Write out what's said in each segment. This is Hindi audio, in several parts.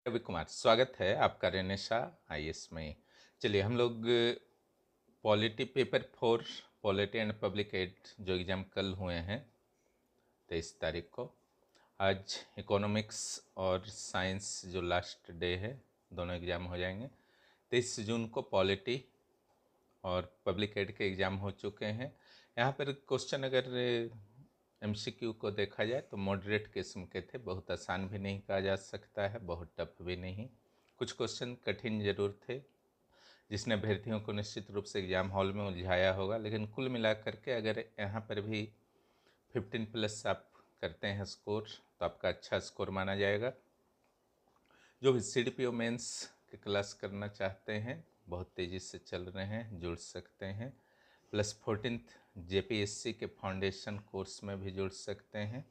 रवि कुमार, स्वागत है आपका रेनेशा आईएएस में। चलिए हम लोग polity paper 4 polity and public ad जो एग्ज़ाम कल हुए हैं 23 तारीख को, आज इकोनॉमिक्स और साइंस जो लास्ट डे है, दोनों एग्ज़ाम हो जाएंगे। 23 जून को पॉलिटी और पब्लिक एड के एग्ज़ाम हो चुके हैं। यहाँ पर क्वेश्चन अगर एमसीक्यू को देखा जाए तो मॉडरेट किस्म के थे, बहुत आसान भी नहीं कहा जा सकता है, बहुत टफ भी नहीं। कुछ क्वेश्चन कठिन जरूर थे जिसने अभ्यर्थियों को निश्चित रूप से एग्ज़ाम हॉल में उलझाया होगा, लेकिन कुल मिलाकर के अगर यहाँ पर भी 15+ आप करते हैं स्कोर तो आपका अच्छा स्कोर माना जाएगा। जो भी CDPO मेंस के क्लास करना चाहते हैं बहुत तेज़ी से चल रहे हैं, जुड़ सकते हैं। +14th JPSC के फाउंडेशन कोर्स में भी जुड़ सकते हैं।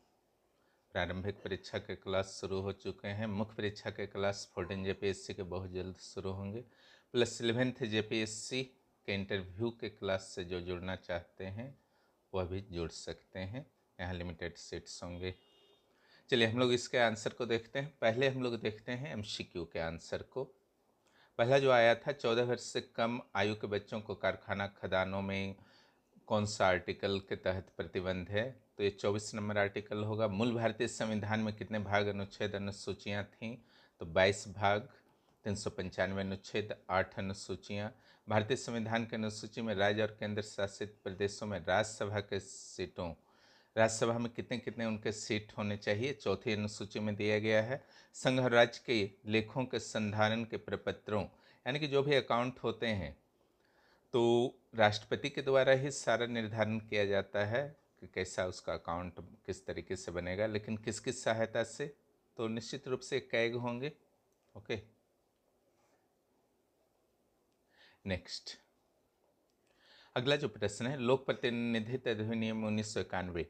प्रारंभिक परीक्षा के क्लास शुरू हो चुके हैं। मुख्य परीक्षा के क्लास 14 JPSC के बहुत जल्द शुरू होंगे। +11th JPSC के इंटरव्यू के क्लास से जो जुड़ना चाहते हैं वह भी जुड़ सकते हैं, यहाँ लिमिटेड सीट्स होंगे। चलिए हम लोग इसके आंसर को देखते हैं। पहले हम लोग देखते हैं MCQ के आंसर को। पहला जो आया था, 14 वर्ष से कम आयु के बच्चों को कारखाना खदानों में कौन सा आर्टिकल के तहत प्रतिबंध है? तो ये 24 नंबर आर्टिकल होगा। मूल भारतीय संविधान में कितने भाग, अनुच्छेद, अनुसूचियाँ थीं? तो 22 भाग, 395 अनुच्छेद, 8 अनुसूचियाँ। भारतीय संविधान के अनुसूची में राज्य और केंद्र शासित प्रदेशों में राज्यसभा के सीटों, राज्यसभा में कितने कितने उनके सीट होने चाहिए, चौथी अनुसूची में दिया गया है। संघ और राज्य के लेखों के संधारण के प्रपत्रों, यानी कि जो भी अकाउंट होते हैं तो राष्ट्रपति के द्वारा ही सारा निर्धारण किया जाता है कि कैसा उसका अकाउंट किस तरीके से बनेगा, लेकिन किस किस सहायता से, तो निश्चित रूप से कैग होंगे। ओके, नेक्स्ट अगला जो प्रश्न है, लोक प्रतिनिधित्व अधिनियम 1991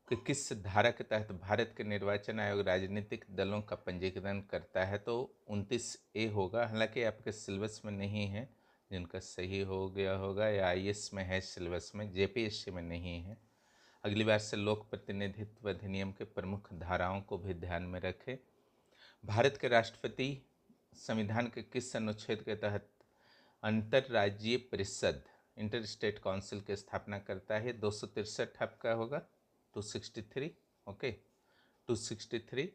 कि किस धारा के तहत भारत के निर्वाचन आयोग राजनीतिक दलों का पंजीकरण करता है? तो 29A होगा। हालांकि आपके सिलेबस में नहीं है, जिनका सही हो गया होगा, या आईएएस में है सिलेबस में, JPSC में नहीं है। अगली बार से लोक प्रतिनिधित्व अधिनियम के प्रमुख धाराओं को भी ध्यान में रखें। भारत के राष्ट्रपति संविधान के किस अनुच्छेद के तहत अंतर्राज्यीय परिषद, इंटर स्टेट काउंसिल की स्थापना करता है? 263 आपका होगा, 263। ओके, 263।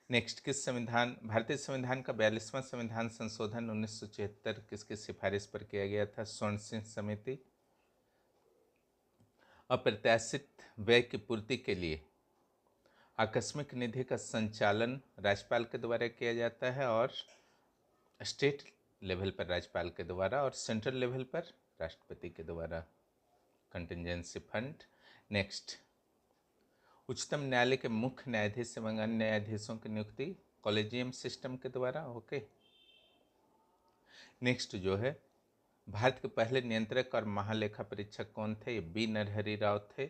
नेक्स्ट, किस संविधान, भारतीय संविधान का 42वां संविधान संशोधन 1976 किसकी सिफारिश पर किया गया था? स्वर्ण सिंह समिति। अप्रत्याशित व्यय की पूर्ति के लिए आकस्मिक निधि का संचालन राज्यपाल के द्वारा किया जाता है, और स्टेट लेवल पर राज्यपाल के द्वारा, और सेंट्रल लेवल पर राष्ट्रपति के द्वारा, कंटिजेंसी फंड। नेक्स्ट, उच्चतम न्यायालय के मुख्य न्यायाधीश एवं अन्य न्यायाधीशों की नियुक्ति कॉलेजियम सिस्टम के द्वारा। ओके, नेक्स्ट जो है, भारत के पहले नियंत्रक और महालेखा परीक्षक कौन थे? ये B नरहरि राव थे।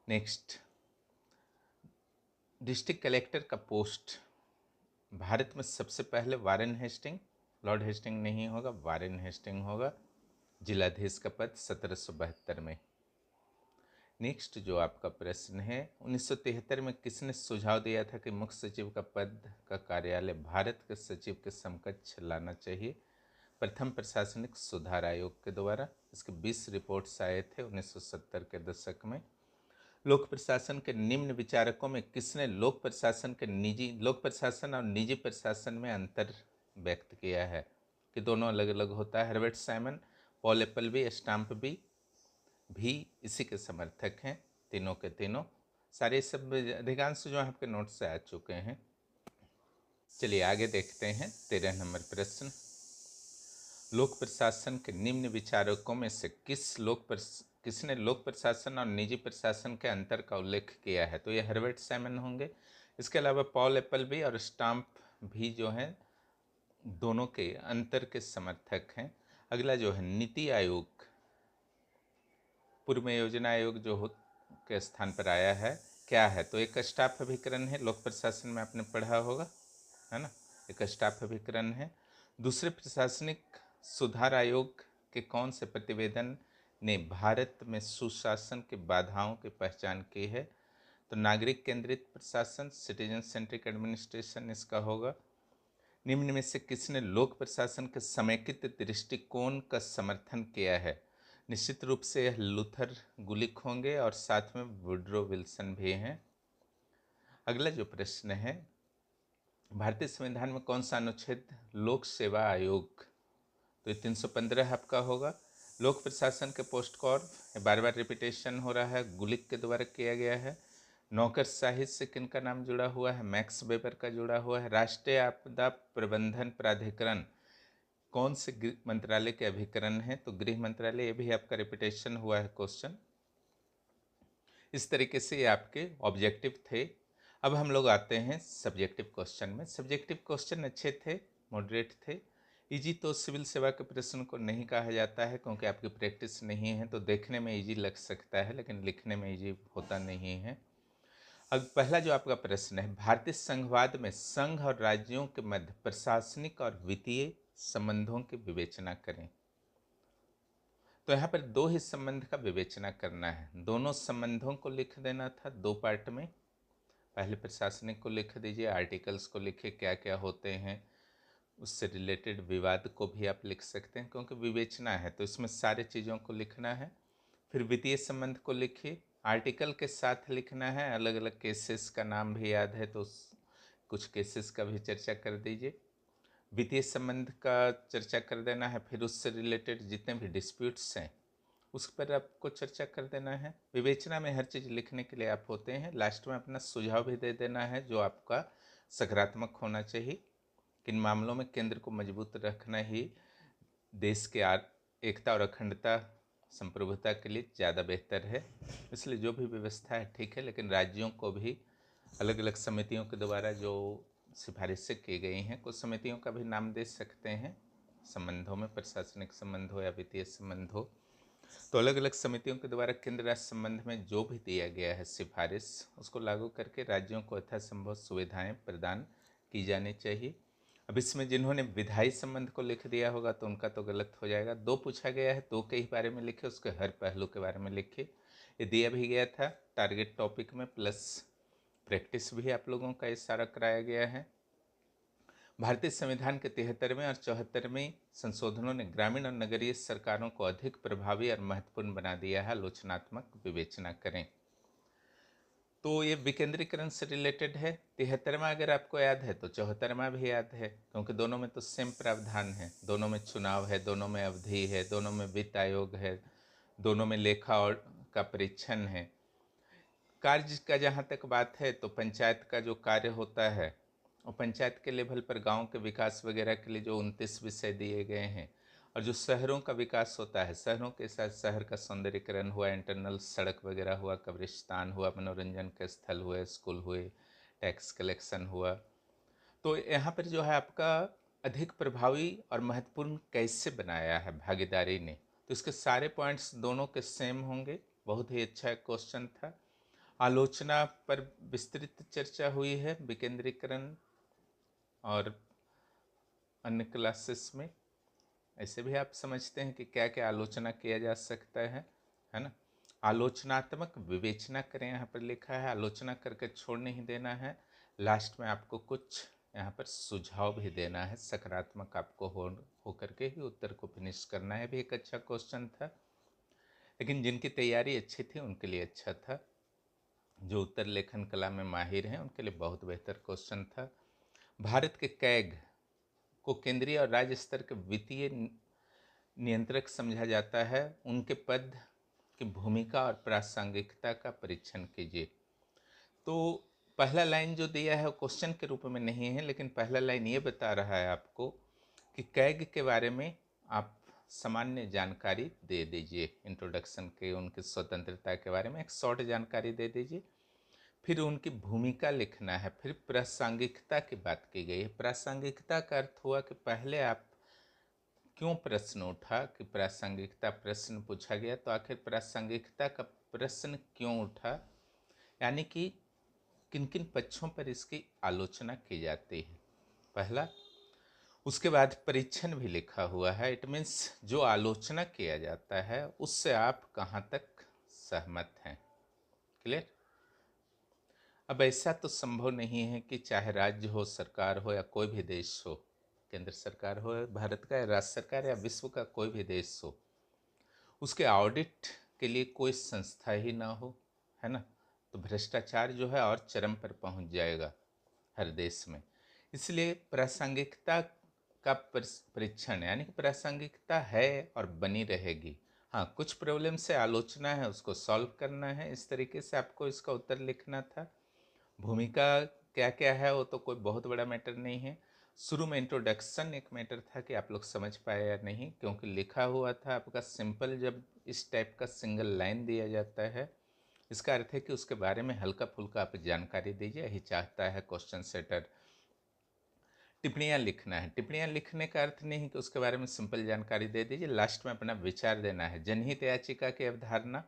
नेक्स्ट, डिस्ट्रिक्ट कलेक्टर का पोस्ट भारत में सबसे पहले वारेन हेस्टिंग, लॉर्ड हेस्टिंग नहीं होगा, वारेन हेस्टिंग होगा। जिलाधीश का पद 1772 में। नेक्स्ट जो आपका प्रश्न है, 1973 में किसने सुझाव दिया था कि मुख्य सचिव का पद का कार्यालय भारत के सचिव के समकक्ष लाना चाहिए? प्रथम प्रशासनिक सुधार आयोग के द्वारा। इसके 20 रिपोर्ट्स आए थे 1970 के दशक में। लोक प्रशासन के निम्न विचारकों में किसने लोक प्रशासन और निजी प्रशासन में अंतर व्यक्त किया है कि दोनों अलग अलग होता है? Herbert Simon, Paul Appleby, stamp भी इसी के समर्थक हैं, तीनों के तीनों। सारे सब अधिकांश जो आपके नोट से आ चुके हैं। चलिए आगे देखते हैं 13 नंबर प्रश्न। लोक प्रशासन के निम्न विचारकों में से किसने लोक प्रशासन और निजी प्रशासन के अंतर का उल्लेख किया है? तो ये हर्बर्ट साइमन होंगे। इसके अलावा पॉल एप्पलबी और स्टैम्प भी जो हैं दोनों के अंतर के समर्थक हैं। अगला जो है, नीति आयोग पूर्व योजना आयोग जो के स्थान पर आया है, क्या है? तो एक स्टाफ अभिकरण है, लोक प्रशासन में आपने पढ़ा होगा, है ना, एक स्टाफ अभिकरण है। दूसरे प्रशासनिक सुधार आयोग के कौन से प्रतिवेदन ने भारत में सुशासन की बाधाओं की पहचान की है? तो नागरिक केंद्रित प्रशासन, सिटीजन सेंट्रिक एडमिनिस्ट्रेशन इसका होगा। निम्न में से किसने लोक प्रशासन के समेकित दृष्टिकोण का समर्थन किया है? निश्चित रूप से यह लूथर गुलिक होंगे और साथ में वुड्रो विल्सन भी हैं। अगला जो प्रश्न है, भारतीय संविधान में कौन सा अनुच्छेद लोक सेवा आयोग, तो ये 315 आपका होगा। लोक प्रशासन के पोस्ट कॉर्प, बार बार रिपीटेशन हो रहा है, गुलिक के द्वारा किया गया है। नौकरशाही से किनका नाम जुड़ा हुआ है? मैक्स वेबर का जुड़ा हुआ है। राष्ट्रीय आपदा प्रबंधन प्राधिकरण कौन से मंत्रालय के अभिकरण है? तो गृह मंत्रालय। ये भी आपका रिपीटेशन हुआ है क्वेश्चन। इस तरीके से ये आपके ऑब्जेक्टिव थे। अब हम लोग आते हैं सब्जेक्टिव क्वेश्चन में। सब्जेक्टिव क्वेश्चन अच्छे थे, मॉडरेट थे। इजी तो सिविल सेवा के प्रश्न को नहीं कहा जाता है क्योंकि आपकी प्रैक्टिस नहीं है, तो देखने में इजी लग सकता है लेकिन लिखने में इजी होता नहीं है। अब पहला जो आपका प्रश्न है, भारतीय संघवाद में संघ और राज्यों के मध्य प्रशासनिक और वित्तीय संबंधों की विवेचना करें। तो यहाँ पर दो ही संबंध का विवेचना करना है, दोनों संबंधों को लिख देना था दो पार्ट में। पहले प्रशासनिक को लिख दीजिए, आर्टिकल्स को लिखिए क्या क्या होते हैं, उससे रिलेटेड विवाद को भी आप लिख सकते हैं क्योंकि विवेचना है तो इसमें सारे चीज़ों को लिखना है। फिर वित्तीय संबंध को लिखिए, आर्टिकल के साथ लिखना है, अलग अलग केसेस का नाम भी याद है तो कुछ केसेस का भी चर्चा कर दीजिए। वित्तीय संबंध का चर्चा कर देना है, फिर उससे रिलेटेड जितने भी डिस्प्यूट्स हैं उस पर आपको चर्चा कर देना है। विवेचना में हर चीज़ लिखने के लिए आप होते हैं। लास्ट में अपना सुझाव भी दे देना है जो आपका सकारात्मक होना चाहिए। किन मामलों में केंद्र को मजबूत रखना ही देश के एकता और अखंडता संप्रभुता के लिए ज़्यादा बेहतर है, इसलिए जो भी व्यवस्था है ठीक है, लेकिन राज्यों को भी अलग अलग समितियों के द्वारा जो सिफारिशें की गई हैं, कुछ समितियों का भी नाम दे सकते हैं संबंधों में, प्रशासनिक संबंध हो या वित्तीय संबंध हो, तो अलग अलग समितियों के द्वारा केंद्र राज्य संबंध में जो भी दिया गया है सिफारिश, उसको लागू करके राज्यों को यथासंभव सुविधाएं प्रदान की जानी चाहिए। अब इसमें जिन्होंने विधायी संबंध को लिख दिया होगा तो उनका तो गलत हो जाएगा। दो पूछा गया है, दो के ही बारे में लिखे, उसके हर पहलू के बारे में लिखे। ये दिया भी गया था टारगेट टॉपिक में, प्लस प्रैक्टिस भी आप लोगों का इशारा कराया गया है। भारतीय संविधान के 73वें और 74वें संशोधनों ने ग्रामीण और नगरीय सरकारों को अधिक प्रभावी और महत्वपूर्ण बना दिया है। आलोचनात्मक विवेचना करें। तो ये विकेंद्रीकरण से रिलेटेड है। 73वां अगर आपको याद है तो 74वां भी याद है क्योंकि दोनों में तो सेम प्रावधान है, दोनों में चुनाव है, दोनों में अवधि है, दोनों में वित्त आयोग है, दोनों में लेखा और का परीक्षण है। कार्य का जहाँ तक बात है तो पंचायत का जो कार्य होता है और पंचायत के लेवल पर गांव के विकास वगैरह के लिए जो 29 विषय दिए गए हैं, और जो शहरों का विकास होता है, शहरों के साथ शहर का सौंदर्यीकरण हुआ, इंटरनल सड़क वगैरह हुआ, कब्रिस्तान हुआ, मनोरंजन के स्थल हुए, स्कूल हुए, टैक्स कलेक्शन हुआ, तो यहाँ पर जो है आपका अधिक प्रभावी और महत्वपूर्ण कैसे बनाया है भागीदारी ने, तो इसके सारे पॉइंट्स दोनों के सेम होंगे। बहुत ही अच्छा क्वेश्चन था। आलोचना पर विस्तृत चर्चा हुई है विकेंद्रीकरण और अन्य क्लासेस में। ऐसे भी आप समझते हैं कि क्या क्या आलोचना किया जा सकता है ना। आलोचनात्मक विवेचना करें यहाँ पर लिखा है, आलोचना करके छोड़ नहीं देना है। लास्ट में आपको कुछ यहाँ पर सुझाव भी देना है, सकारात्मक आपको हो करके ही उत्तर को फिनिश करना है। भी एक अच्छा क्वेश्चन था, लेकिन जिनकी तैयारी अच्छी थी उनके लिए अच्छा था, जो उत्तर लेखन कला में माहिर हैं उनके लिए बहुत बेहतर क्वेश्चन था। भारत के कैग को केंद्रीय और राज्य स्तर के वित्तीय नियंत्रक समझा जाता है, उनके पद की भूमिका और प्रासंगिकता का परीक्षण कीजिए। तो पहला लाइन जो दिया है वो क्वेश्चन के रूप में नहीं है, लेकिन पहला लाइन ये बता रहा है आपको कि कैग के बारे में आप सामान्य जानकारी दे दीजिए, इंट्रोडक्शन के उनकी स्वतंत्रता के बारे में एक शॉर्ट जानकारी दे दीजिए। फिर उनकी भूमिका लिखना है, फिर प्रासंगिकता की बात की गई है। प्रासंगिकता का अर्थ हुआ कि पहले आप क्यों प्रश्न उठा, कि प्रासंगिकता प्रश्न पूछा गया तो आखिर प्रासंगिकता का प्रश्न क्यों उठा, यानी कि किन किन पक्षों पर इसकी आलोचना की जाती है, पहला। उसके बाद परीक्षण भी लिखा हुआ है, इट मीन्स जो आलोचना किया जाता है उससे आप कहाँ तक सहमत हैं। क्लियर। अब ऐसा तो संभव नहीं है कि चाहे राज्य हो, सरकार हो या कोई भी देश हो, केंद्र सरकार हो भारत का, या राज्य सरकार, या विश्व का कोई भी देश हो, उसके ऑडिट के लिए कोई संस्था ही ना हो, है ना, तो भ्रष्टाचार जो है और चरम पर पहुंच जाएगा हर देश में। इसलिए प्रासंगिकता का परीक्षण, यानी कि प्रासंगिकता है और बनी रहेगी। हाँ, कुछ प्रॉब्लम से आलोचना है, उसको सॉल्व करना है, इस तरीके से आपको इसका उत्तर लिखना था। भूमिका क्या क्या है वो तो कोई बहुत बड़ा मैटर नहीं है। शुरू में इंट्रोडक्शन एक मैटर था कि आप लोग समझ पाए या नहीं, क्योंकि लिखा हुआ था आपका सिंपल। जब इस टाइप का सिंगल लाइन दिया जाता है, इसका अर्थ है कि उसके बारे में हल्का फुल्का आप जानकारी दीजिए, यही चाहता है क्वेश्चन सेटर। टिप्पणियाँ लिखना है, टिप्पणियाँ लिखने का अर्थ नहीं कि उसके बारे में सिंपल जानकारी दे दीजिए, लास्ट में अपना विचार देना है। जनहित याचिका की अवधारणा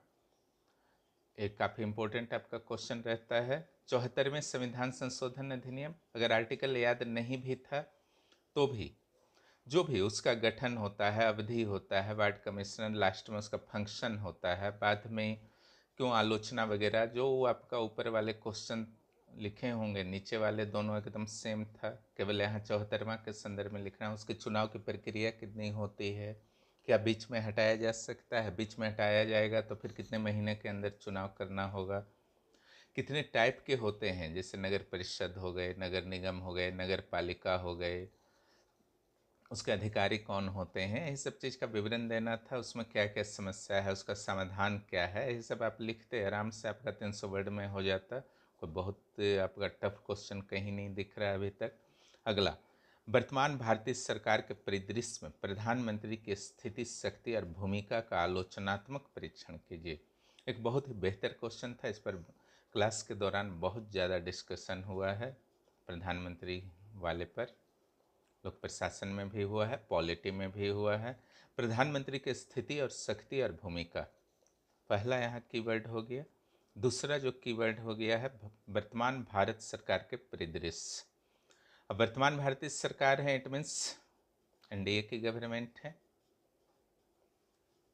एक काफ़ी इंपॉर्टेंट आपका क्वेश्चन रहता है। 74वें संविधान संशोधन अधिनियम, अगर आर्टिकल याद नहीं भी था तो भी जो भी उसका गठन होता है, अवधि होता है, वार्ड कमिश्नर, लास्ट में उसका फंक्शन होता है, बाद में क्यों आलोचना वगैरह, जो आपका ऊपर वाले क्वेश्चन लिखे होंगे नीचे वाले दोनों एकदम सेम था, केवल यहाँ 74वां के संदर्भ में लिखना है। उसके चुनाव की प्रक्रिया कितनी होती है, क्या बीच में हटाया जा सकता है, बीच में हटाया जाएगा तो फिर कितने महीने के अंदर चुनाव करना होगा, कितने टाइप के होते हैं, जैसे नगर परिषद हो गए, नगर निगम हो गए, नगर पालिका हो गए, उसके अधिकारी कौन होते हैं, यही सब चीज़ का विवरण देना था। उसमें क्या क्या समस्या है, उसका समाधान क्या है, यही सब आप लिखते आराम से आपका 300 वर्ड में हो जाता। कोई बहुत आपका टफ क्वेश्चन कहीं नहीं दिख रहा है अभी तक। अगला, वर्तमान भारतीय सरकार के परिदृश्य में प्रधानमंत्री की स्थिति, शक्ति और भूमिका का आलोचनात्मक परीक्षण कीजिए। एक बहुत ही बेहतर क्वेश्चन था, इस पर क्लास के दौरान बहुत ज़्यादा डिस्कशन हुआ है, प्रधानमंत्री वाले पर। लोक प्रशासन में भी हुआ है, पॉलिटी में भी हुआ है। प्रधानमंत्री की स्थिति और शक्ति और भूमिका, पहला यहाँ कीवर्ड हो गया। दूसरा जो कीवर्ड हो गया है वर्तमान भारत सरकार के परिदृश्य। अब वर्तमान भारतीय सरकार है, इट मीन्स एनडीए की गवर्नमेंट है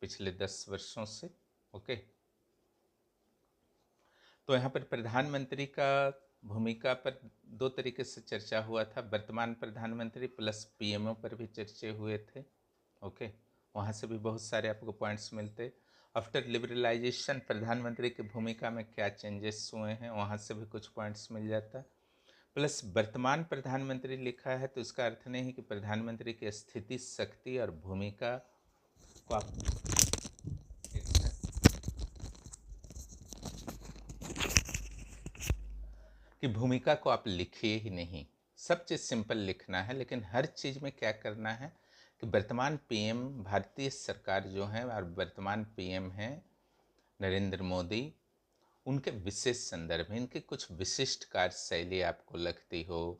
पिछले 10 वर्षों से। ओके, तो यहाँ पर प्रधानमंत्री का भूमिका पर दो तरीके से चर्चा हुआ था, वर्तमान प्रधानमंत्री प्लस पीएमओ पर भी चर्चे हुए थे। ओके, वहाँ से भी बहुत सारे आपको पॉइंट्स मिलते। आफ्टर लिबरलाइजेशन प्रधानमंत्री की भूमिका में क्या चेंजेस हुए हैं, वहाँ से भी कुछ पॉइंट्स मिल जाता। प्लस वर्तमान प्रधानमंत्री लिखा है तो इसका अर्थ नहीं है कि प्रधानमंत्री की स्थिति, शक्ति और भूमिका को आप कि भूमिका को आप लिखिए ही नहीं, सब चीज़ सिंपल लिखना है, लेकिन हर चीज़ में क्या करना है कि वर्तमान पीएम भारतीय सरकार जो है और वर्तमान पीएम हैं नरेंद्र मोदी, उनके विशेष संदर्भ में इनके कुछ विशिष्ट कार्यशैली आपको लगती हो,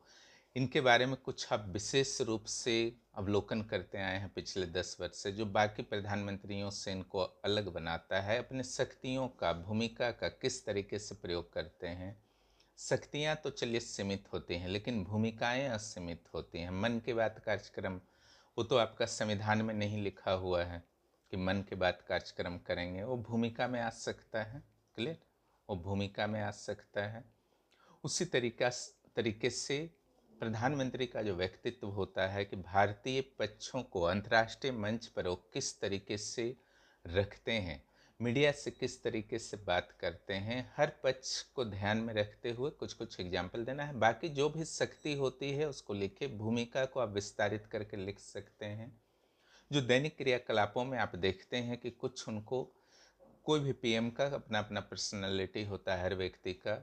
इनके बारे में कुछ आप विशेष रूप से अवलोकन करते आए हैं पिछले 10 वर्ष से, जो बाकी प्रधानमंत्रियों से इनको अलग बनाता है। अपने शक्तियों का, भूमिका का किस तरीके से प्रयोग करते हैं। शक्तियाँ तो चलिए सीमित होती हैं, लेकिन भूमिकाएं असीमित होती हैं। मन की बात कार्यक्रम, वो तो आपका संविधान में नहीं लिखा हुआ है कि मन की बात कार्यक्रम करेंगे, वो भूमिका में आ सकता है। क्लियर, वो भूमिका में आ सकता है। उसी तरीके से प्रधानमंत्री का जो व्यक्तित्व होता है कि भारतीय पक्षों को अंतर्राष्ट्रीय मंच पर वो किस तरीके से रखते हैं, मीडिया से किस तरीके से बात करते हैं, हर पक्ष को ध्यान में रखते हुए कुछ कुछ एग्जाम्पल देना है। बाकी जो भी शक्ति होती है उसको लिखे, भूमिका को आप विस्तारित करके लिख सकते हैं। जो दैनिक क्रियाकलापों में आप देखते हैं कि कुछ उनको, कोई भी पीएम का अपना अपना पर्सनालिटी होता है हर व्यक्ति का,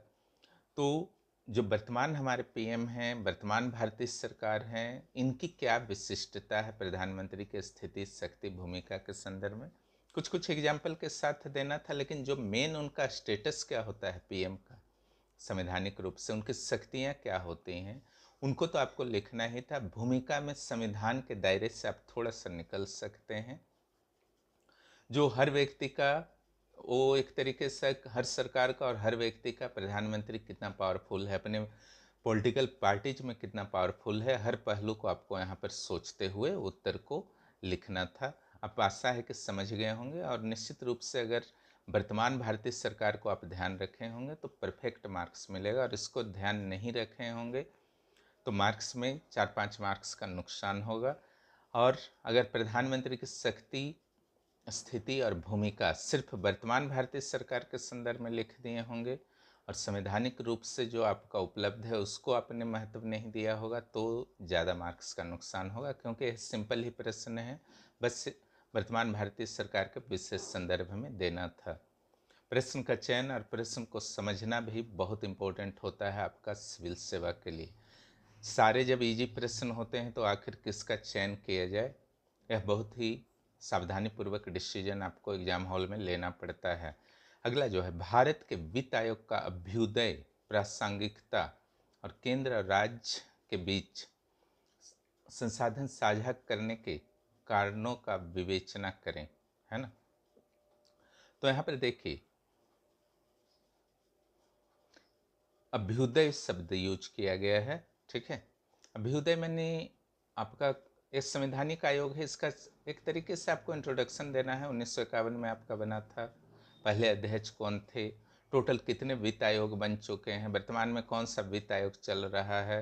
तो जो वर्तमान हमारे पीएम हैं, वर्तमान भारतीय सरकार हैं, इनकी क्या विशिष्टता है प्रधानमंत्री की स्थिति, शक्ति, भूमिका के संदर्भ में कुछ कुछ एग्जाम्पल के साथ देना था। लेकिन जो मेन उनका स्टेटस क्या होता है पीएम का, संवैधानिक रूप से उनकी शक्तियाँ क्या होती हैं, उनको तो आपको लिखना ही था। भूमिका में संविधान के दायरे से आप थोड़ा सा निकल सकते हैं। जो हर व्यक्ति का, वो एक तरीके से हर सरकार का और हर व्यक्ति का, प्रधानमंत्री कितना पावरफुल है, अपने पॉलिटिकल पार्टीज में कितना पावरफुल है, हर पहलू को आपको यहाँ पर सोचते हुए उत्तर को लिखना था। आप आशा है कि समझ गए होंगे, और निश्चित रूप से अगर वर्तमान भारतीय सरकार को आप ध्यान रखे होंगे तो परफेक्ट मार्क्स मिलेगा, और इसको ध्यान नहीं रखे होंगे तो मार्क्स में 4-5 मार्क्स का नुकसान होगा। और अगर प्रधानमंत्री की शक्ति, स्थिति और भूमिका सिर्फ वर्तमान भारतीय सरकार के संदर्भ में लिख दिए होंगे और संवैधानिक रूप से जो आपका उपलब्ध है उसको आपने महत्व नहीं दिया होगा तो ज़्यादा मार्क्स का नुकसान होगा, क्योंकि यह सिंपल ही प्रश्न है, बस वर्तमान भारतीय सरकार के विशेष संदर्भ में देना था। प्रश्न का चयन और प्रश्न को समझना भी बहुत इम्पोर्टेंट होता है आपका सिविल सेवा के लिए। सारे जब इजी प्रश्न होते हैं तो आखिर किसका चयन किया जाए, यह बहुत ही सावधानीपूर्वक डिसीजन आपको एग्जाम हॉल में लेना पड़ता है। अगला जो है, भारत के वित्त आयोग का अभ्युदय, प्रासंगिकता और केंद्र और राज्य के बीच संसाधन साझा करने के कारणों का विवेचना करें, है ना। तो यहाँ पर देखिए अभ्युदय शब्द यूज किया गया है, ठीक है। अभ्युदय मैंने आपका एक संवैधानिक आयोग है, इसका एक तरीके से आपको इंट्रोडक्शन देना है। 1951 में आपका बना था। पहले अध्यक्ष कौन थे, टोटल कितने वित्त आयोग बन चुके हैं, वर्तमान में कौन सा वित्त आयोग चल रहा है,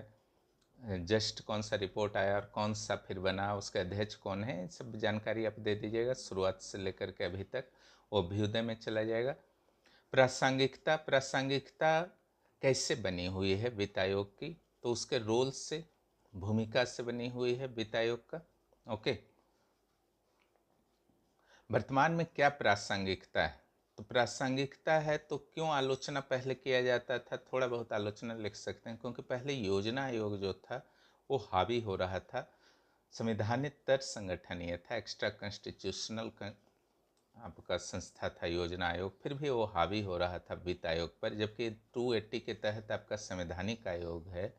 जस्ट कौन सा रिपोर्ट आया और कौन सा फिर बना, उसके अध्यक्ष कौन है, सब जानकारी आप दे दीजिएगा शुरुआत से लेकर के अभी तक, वो अभ्युदय में चला जाएगा। प्रासंगिकता, प्रासंगिकता कैसे बनी हुई है वित्त आयोग की, तो उसके रोल से, भूमिका से बनी हुई है वित्त आयोग का, ओके। वर्तमान में क्या प्रासंगिकता है, तो प्रासंगिकता है तो क्यों आलोचना पहले किया जाता था, थोड़ा बहुत आलोचना लिख सकते हैं, क्योंकि पहले योजना आयोग जो था वो हावी हो रहा था, संवैधानिक संगठन ये था, एक्स्ट्रा कॉन्स्टिट्यूशनल आपका संस्था था योजना आयोग, फिर भी वो हावी हो रहा था वित्त आयोग पर, जबकि 280 के तहत आपका संवैधानिक आयोग है।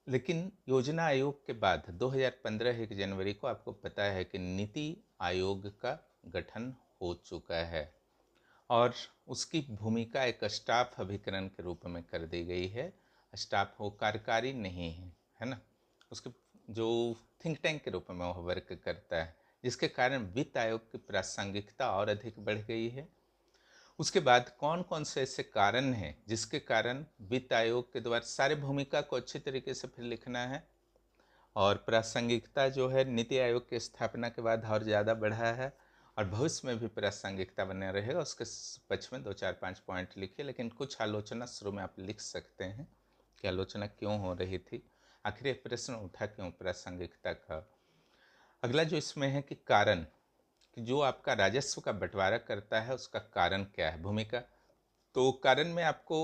लेकिन योजना आयोग के बाद 2015 1 जनवरी को आपको पता है कि नीति आयोग का गठन हो चुका है और उसकी भूमिका एक स्टाफ अभिकरण के रूप में कर दी गई है। स्टाफ हो, कार्यकारी नहीं है, है ना। उसके जो थिंक टैंक के रूप में वह वर्क करता है, जिसके कारण वित्त आयोग की प्रासंगिकता और अधिक बढ़ गई है। उसके बाद कौन कौन से ऐसे कारण हैं जिसके कारण वित्त आयोग के द्वारा सारे भूमिका को अच्छी तरीके से फिर लिखना है, और प्रासंगिकता जो है नीति आयोग की स्थापना के बाद और ज़्यादा बढ़ा है और भविष्य में भी प्रासंगिकता बने रहेगा। उसके पक्ष में 2-4-5 पॉइंट लिखिए, लेकिन कुछ आलोचना शुरू में आप लिख सकते हैं कि आलोचना क्यों हो रही थी, आखिर एक प्रश्न उठा क्यों प्रासंगिकता का। अगला जो इसमें है कि कारण, कि जो आपका राजस्व का बंटवारा करता है उसका कारण क्या है, भूमिका। तो कारण में आपको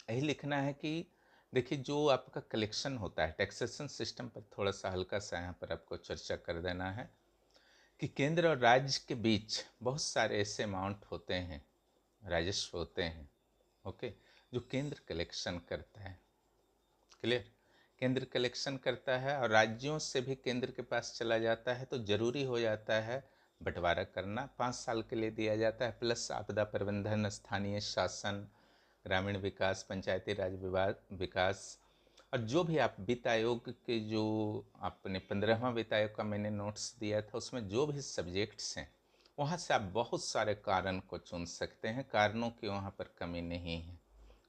यही लिखना है कि देखिए जो आपका कलेक्शन होता है, टैक्सेशन सिस्टम पर थोड़ा सा हल्का सा यहाँ पर आपको चर्चा कर देना है कि केंद्र और राज्य के बीच बहुत सारे ऐसे अमाउंट होते हैं, राजस्व होते हैं, ओके, जो केंद्र कलेक्शन करता है, क्लियर। केंद्र कलेक्शन करता है और राज्यों से भी केंद्र के पास चला जाता है, तो जरूरी हो जाता है बंटवारा करना। 5 साल के लिए दिया जाता है, प्लस आपदा प्रबंधन, स्थानीय शासन, ग्रामीण विकास, पंचायती राज विकास, और जो भी आप वित्त आयोग के जो आपने 15वां वित्त आयोग का मैंने नोट्स दिया था उसमें जो भी सब्जेक्ट्स हैं वहाँ से आप बहुत सारे कारण को चुन सकते हैं, कारणों की वहाँ पर कमी नहीं है।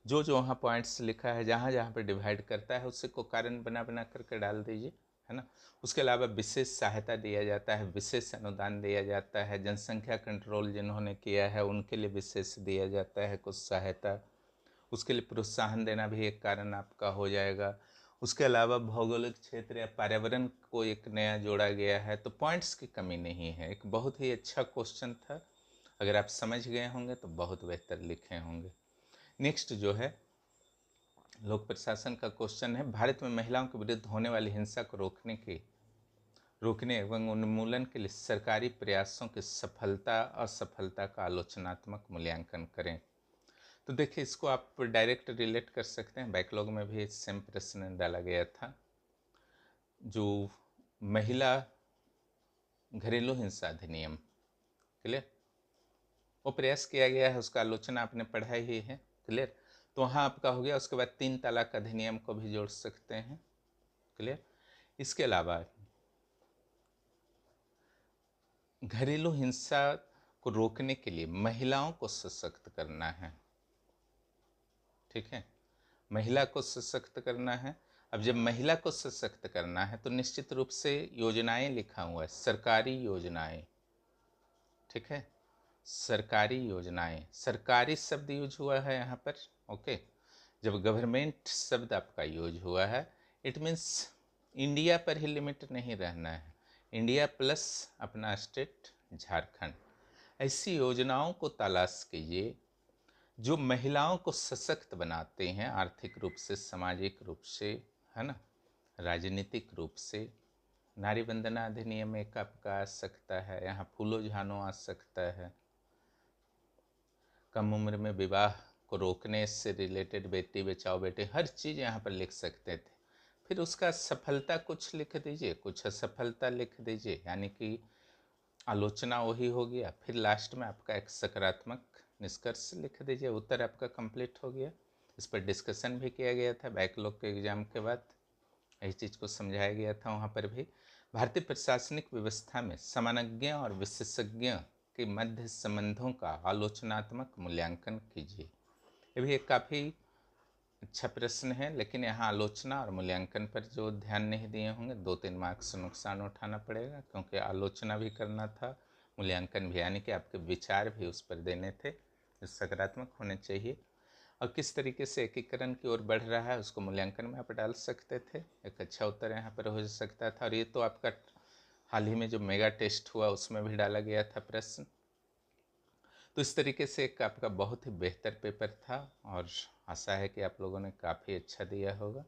जो जो वहाँ पॉइंट्स लिखा है, जहाँ जहाँ पर डिवाइड करता है उसी को कारण बना बना करके डाल दीजिए, है ना। उसके अलावा विशेष सहायता दिया जाता है, विशेष अनुदान दिया जाता है, जनसंख्या कंट्रोल जिन्होंने किया है उनके लिए विशेष दिया जाता है कुछ सहायता, उसके लिए प्रोत्साहन देना भी एक कारण आपका हो जाएगा। उसके अलावा भौगोलिक क्षेत्र या पर्यावरण को एक नया जोड़ा गया है, तो पॉइंट्स की कमी नहीं है। एक बहुत ही अच्छा क्वेश्चन था, अगर आप समझ गए होंगे तो बहुत बेहतर लिखे होंगे। नेक्स्ट जो है लोक प्रशासन का क्वेश्चन है, भारत में महिलाओं के विरुद्ध होने वाली हिंसा को रोकने एवं उन्मूलन के लिए सरकारी प्रयासों की सफलता असफलता का आलोचनात्मक मूल्यांकन करें। तो देखिए इसको आप डायरेक्ट रिलेट कर सकते हैं, बैकलॉग में भी सेम प्रश्न डाला गया था। जो महिला घरेलू हिंसा अधिनियम, क्लियर, वो प्रयास किया गया है, उसका आलोचना आपने पढ़ा ही है, क्लियर। तो वहाँ आपका हो गया। उसके बाद 3 तलाक अधिनियम को भी जोड़ सकते हैं, क्लियर। इसके अलावा घरेलू हिंसा को रोकने के लिए महिलाओं को सशक्त करना है, ठीक है, महिला को सशक्त करना है। अब जब महिला को सशक्त करना है तो निश्चित रूप से योजनाएं लिखा हुआ है, सरकारी योजनाएं, ठीक है, सरकारी योजनाएं, सरकारी शब्द यूज हुआ है यहाँ पर, ओके। जब गवर्नमेंट शब्द आपका यूज हुआ है, इट मीन्स इंडिया पर ही लिमिट नहीं रहना है, इंडिया प्लस अपना स्टेट झारखंड। ऐसी योजनाओं को तलाश कीजिए जो महिलाओं को सशक्त बनाते हैं, आर्थिक रूप से, सामाजिक रूप से, है ना, राजनीतिक रूप से। नारी वंदना अधिनियम एक आपका आ सकता है, यहाँ फूलो झानो आ सकता है। कम उम्र में विवाह को रोकने से रिलेटेड बेटी बचाओ बेटी, हर चीज़ यहाँ पर लिख सकते थे। फिर उसका सफलता कुछ लिख दीजिए, कुछ असफलता लिख दीजिए, यानी कि आलोचना वही हो गया। फिर लास्ट में आपका एक सकारात्मक निष्कर्ष लिख दीजिए, उत्तर आपका कंप्लीट हो गया। इस पर डिस्कशन भी किया गया था बैकलॉग के एग्जाम के बाद, यही चीज़ को समझाया गया था वहाँ पर भी। भारतीय प्रशासनिक व्यवस्था में समानज्ञ और विशेषज्ञ के मध्य संबंधों का आलोचनात्मक मूल्यांकन कीजिए। ये भी एक काफ़ी अच्छा प्रश्न है, लेकिन यहाँ आलोचना और मूल्यांकन पर जो ध्यान नहीं दिए होंगे 2-3 मार्क्स नुकसान उठाना पड़ेगा, क्योंकि आलोचना भी करना था, मूल्यांकन भी, यानी कि आपके विचार भी उस पर देने थे जो सकारात्मक होने चाहिए। और किस तरीके से एकीकरण की ओर बढ़ रहा है उसको मूल्यांकन में आप डाल सकते थे, एक अच्छा उत्तर यहाँ पर हो सकता था। और ये तो आपका हाल ही में जो मेगा टेस्ट हुआ उसमें भी डाला गया था प्रश्न। तो इस तरीके से एक आपका बहुत ही बेहतर पेपर था और आशा है कि आप लोगों ने काफ़ी अच्छा दिया होगा।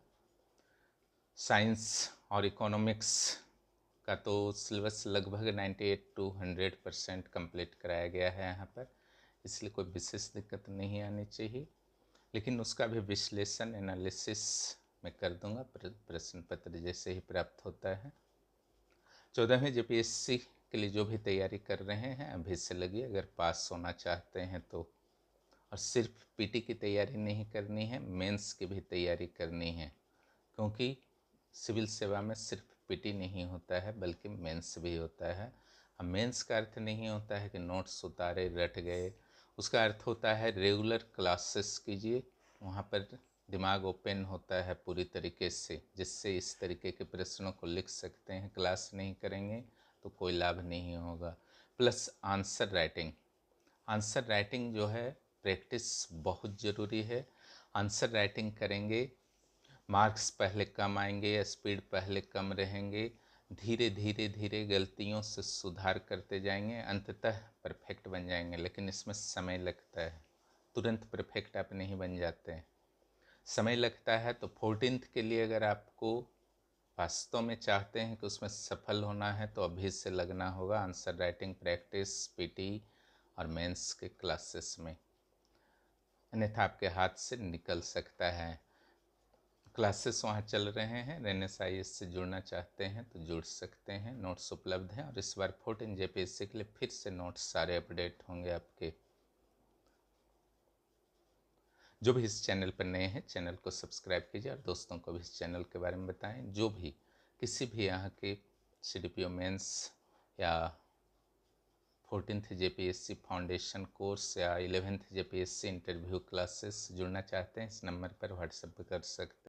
साइंस और इकोनॉमिक्स का तो सिलेबस लगभग 98 to 100% कंप्लीट कराया गया है यहाँ पर, इसलिए कोई विशेष दिक्कत नहीं आनी चाहिए। लेकिन उसका भी विश्लेषण एनालिसिस मैं कर दूंगा प्रश्न पत्र जैसे ही प्राप्त होता है। 14वीं JPSC के लिए जो भी तैयारी कर रहे हैं अभी से लगिए, अगर पास होना चाहते हैं तो। और सिर्फ पीटी की तैयारी नहीं करनी है, मेंस की भी तैयारी करनी है, क्योंकि सिविल सेवा में सिर्फ पीटी नहीं होता है बल्कि मेंस भी होता है। अब मेंस का अर्थ नहीं होता है कि नोट्स उतारे रट गए, उसका अर्थ होता है रेगुलर क्लासेस कीजिए, वहाँ पर दिमाग ओपन होता है पूरी तरीके से, जिससे इस तरीके के प्रश्नों को लिख सकते हैं। क्लास नहीं करेंगे तो कोई लाभ नहीं होगा। Plus answer writing, answer writing जो है प्रैक्टिस बहुत ज़रूरी है। आंसर राइटिंग करेंगे, मार्क्स पहले कम आएंगे, स्पीड पहले कम रहेंगे, धीरे धीरे धीरे गलतियों से सुधार करते जाएंगे, अंततः परफेक्ट बन जाएंगे। लेकिन इसमें समय लगता है, तुरंत परफेक्ट आप नहीं बन जाते हैं, समय लगता है। तो 14th के लिए अगर आपको वास्तव में चाहते हैं कि उसमें सफल होना है तो अभी से लगना होगा आंसर राइटिंग प्रैक्टिस, पीटी और मेंस के क्लासेस में, अन्यथा आपके हाथ से निकल सकता है। क्लासेस वहाँ चल रहे हैं, रेनेसां से जुड़ना चाहते हैं तो जुड़ सकते हैं, नोट्स उपलब्ध हैं। और इस बार 14 JPSC के लिए फिर से नोट्स सारे अपडेट होंगे आपके। जो भी इस चैनल पर नए हैं चैनल को सब्सक्राइब कीजिए और दोस्तों को भी इस चैनल के बारे में बताएं। जो भी किसी भी यहाँ के CDPO मेंस या 14th JPSC फाउंडेशन कोर्स या 11th JPSC इंटरव्यू क्लासेस जुड़ना चाहते हैं, इस नंबर पर व्हाट्सएप कर सकते हैं।